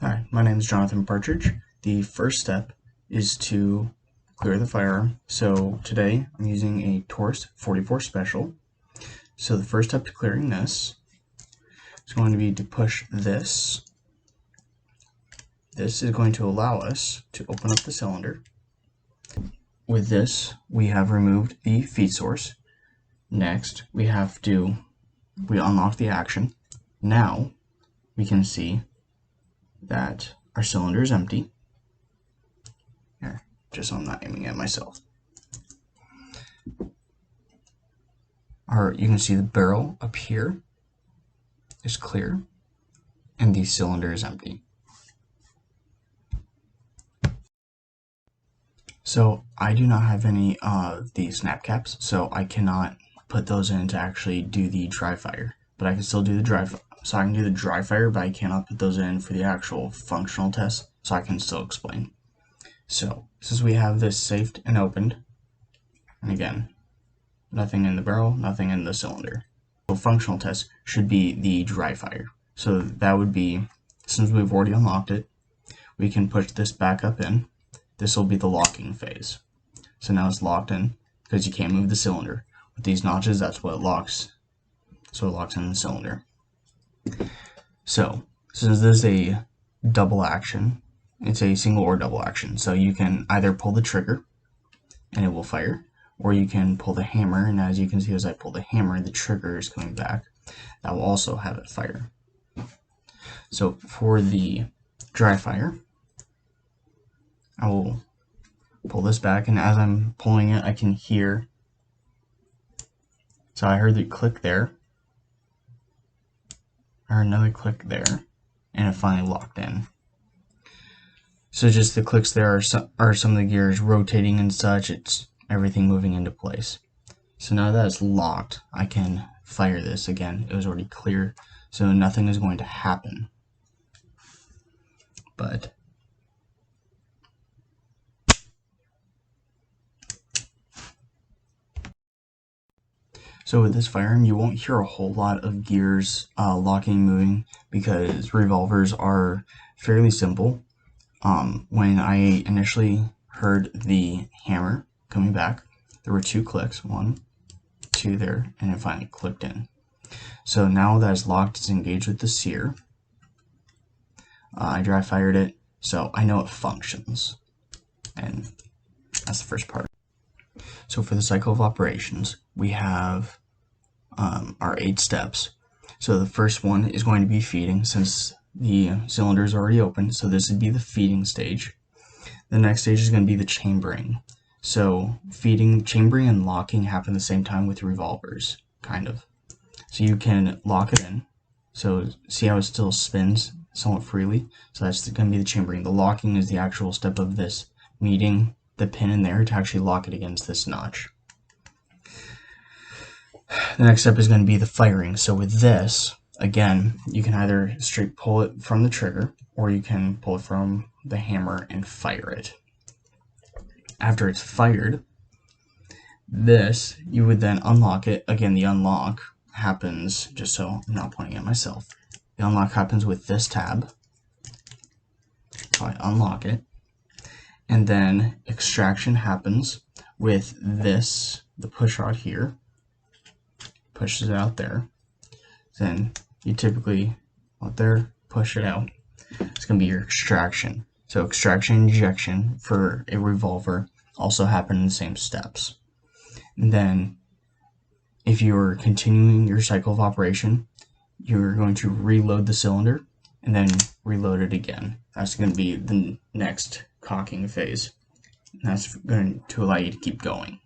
Hi, my name is Jonathan Partridge. The first step is to clear the firearm. So today I'm using a Taurus 44 Special. So the first step to clearing this is going to be to push this. This is going to allow us to open up the cylinder. With this, we have removed the feed source. Next, we unlock the action. Now we can see that our cylinder is empty. Here, just so I'm not aiming at myself. You can see the barrel up here is clear and the cylinder is empty. So I do not have any of the snap caps, so I cannot put those in to actually do the dry fire. But I can still do the dry fire. So I can do the dry fire, but I cannot put those in for the actual functional test, so I can still explain. So since we have this safed and opened, and again, nothing in the barrel, nothing in the cylinder. So functional test should be the dry fire. So that would be, since we've already unlocked it, we can push this back up in. This will be the locking phase. So now it's locked in because you can't move the cylinder. With these notches, that's what it locks. So it locks in the cylinder. So since this is a double action, it's a single or double action. So you can either pull the trigger and it will fire, or you can pull the hammer, and as you can see as I pull the hammer, the trigger is coming back. That will also have it fire. So for the dry fire, I will pull this back, and as I'm pulling it, I can hear. So I heard the click there. I heard another click there, and it finally locked in. So just the clicks there are some of the gears rotating and such. It's everything moving into place. So now that it's locked, I can fire this again. It was already clear, so nothing is going to happen. But so with this firearm, you won't hear a whole lot of gears locking and moving because revolvers are fairly simple. When I initially heard the hammer coming back, there were 2 clicks, 1, 2 there, and it finally clicked in. So now that it's locked, it's engaged with the sear. I dry fired it, so I know it functions, and that's the first part. So for the cycle of operations, we have our 8 steps. So the first one is going to be feeding, since the cylinder is already open, so this would be the feeding stage. The next stage is going to be the chambering. So feeding, chambering, and locking happen at the same time with revolvers, kind of. So you can lock it in. So see how it still spins somewhat freely? So that's going to be the chambering. The locking is the actual step of this, meeting the pin in there to actually lock it against this notch. The next step is going to be the firing. So with this, again, you can either straight pull it from the trigger, or you can pull it from the hammer and fire it. After it's fired, this, you would then unlock it. Again, the unlock happens, just so I'm not pointing at myself, the unlock happens with this tab. So I unlock it, and then extraction happens with this, the push rod here, pushes it out there. Then you typically out there, push it out. It's going to be your extraction. So extraction and injection for a revolver also happen in the same steps. And then if you're continuing your cycle of operation, you're going to reload the cylinder and then reload it again. That's going to be the next cocking phase. And that's going to allow you to keep going.